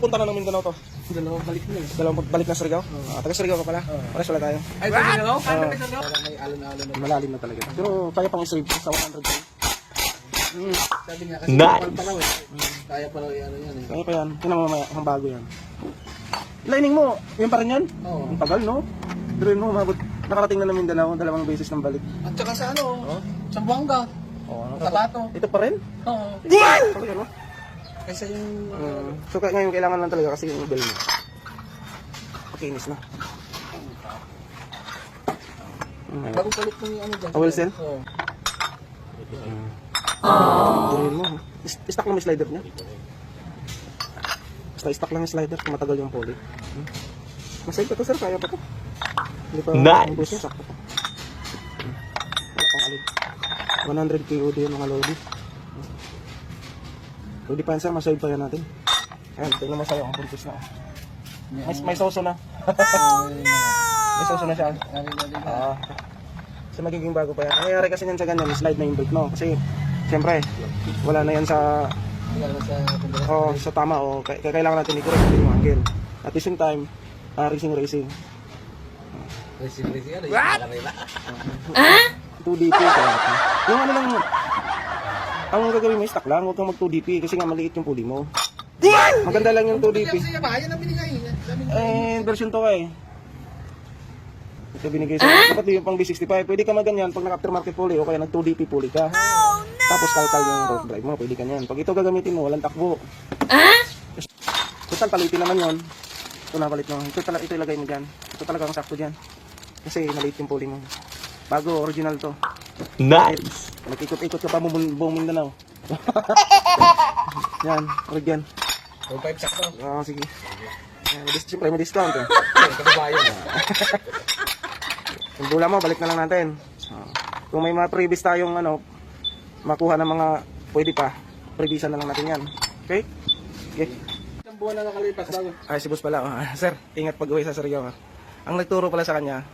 punta na ng Mindanao to? Dalawang balik na eh. Dalawang balik na Surigao? Taga Surigao ka pala? Pares wala tayo. Ay, pwede na ako? Kaya may alon-alon na. Malalim na talaga. Pero kaya pang i-save sa 100K. Sabi niya kasi kapal pa raw eh. Kaya pa raw ano yan eh. Kaya pa yan. Tingnan mo mamaya, ang bago yan. Lining mo, yun pa rin yan? Oo. Ang tagal, no? Pero yun mo, umabot. Nakarating na ng Mindanao, dalawang beses ng balik. At saka sa ano, sa Buanga. Oo, ano? Tabato. Ito pa rin? Oo. Talaga, no? Kaysa yung... So ngayon kailangan lang talaga kasi yung bell mo. Pakinis na. Bago palit mo yung ano dyan. Oil cell? Oo. Durin mo. Stock lang yung slider niya. Basta stock lang yung slider kung matagal yung poly. Masay pa to sir, kaya pa to. Hindi pa ang bus niya, sakto pa. Wala pang alid. 100 KOD yung mga lodi. Pwede pa yan sir, masave pa yan natin. Ayan, tingnan mo sa'yo, ang purpose na. May soso na. May soso na siya. Kasi magiging bago pa yan. Ang nangyari kasi yan sa ganyan, slide na yung brake mo. Kasi, siyempre, wala na yan sa sa tama o kailangan natin i-correct yung angle. At the same time, racing. Racing ano? What? 2DP kaya. Yung ano lang, ang gagawin mo stock lang, huwag kang mag 2DP kasi nga maliit yung pulley mo. Maganda lang yung 2DP. Kasi ba, yan ang binigay. Version to ka eh. Ito binigay sa dapat yung pang B65. Pwede ka maganyan pag naka-aftermarket pulley o kaya nag 2DP pulley ka. Tapos kalkal yung road drive mo, pwede ka yan. Pag ito gagamitin mo, walang takbo. Total palitin naman yon. Ito na palit mo. Ito ilagay mo dyan. Ito talaga ang sakto dyan. Kasi maliit yung pulley mo. Bago, original to. Nice. Nag-ikot-ikot ka pa buong Mindanao. Yan, huwag yan. 2.5 sakto. Oo, sige. Siyempre may discount eh. Kababayan. Yung bula mo, balik na lang natin. Kung may mga previous tayong makuha ng mga pwede pa, previsan na lang natin yan. Okay? Okay. Isang buwan na nakalipas bago. Ay, si boss pala. Sir, ingat pag uwi sa Surigao. Ang nagturo pala sa kanya,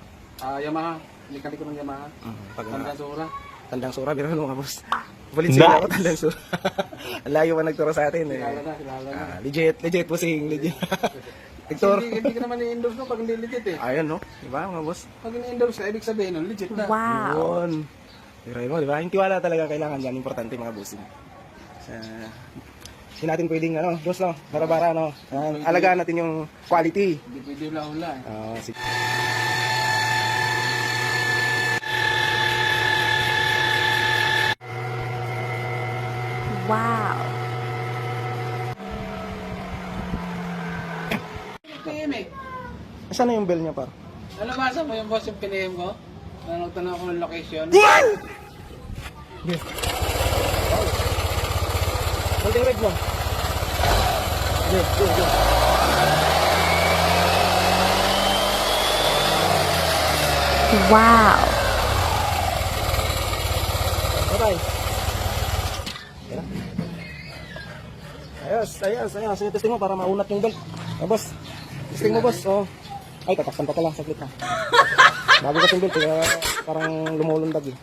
Yamaha. Likali ko ng Yamaha. Tandang Sura. Tandang Sura, biro mo ka boss. Valenzuela ako, Tandang Sura. Ang layo pa nagturo sa atin eh. Kilala na. Legit bossing, legit. Nagturo. Hindi ka naman i-endorse no pag hindi legit eh. Ayun no, diba mga boss? Pag in-endorse ka, ibig sabihin nun, legit na. Yun. Diray mo, diba? Yung tiwala talaga kailangan yan, importante mga bossing. Hindi natin pwedeng, boss no, bara-bara alagaan natin yung quality. Hindi pwede hula-hula eh. Sige. Wow. PM eh. Saan na yung bell niya par? Nalabasan mo yung boss yung pinihim ko? Nagtanong ako ng location. Yes. Holding red mo. Yes, go. Wow. Bye-bye. Ayos. Sige, testing mo para maunat yung belt. Boss. Testing mo, boss. Ay, tataksan pa pala. Saglit ha. Bago kasi yung belt, kaya parang lumulundag eh.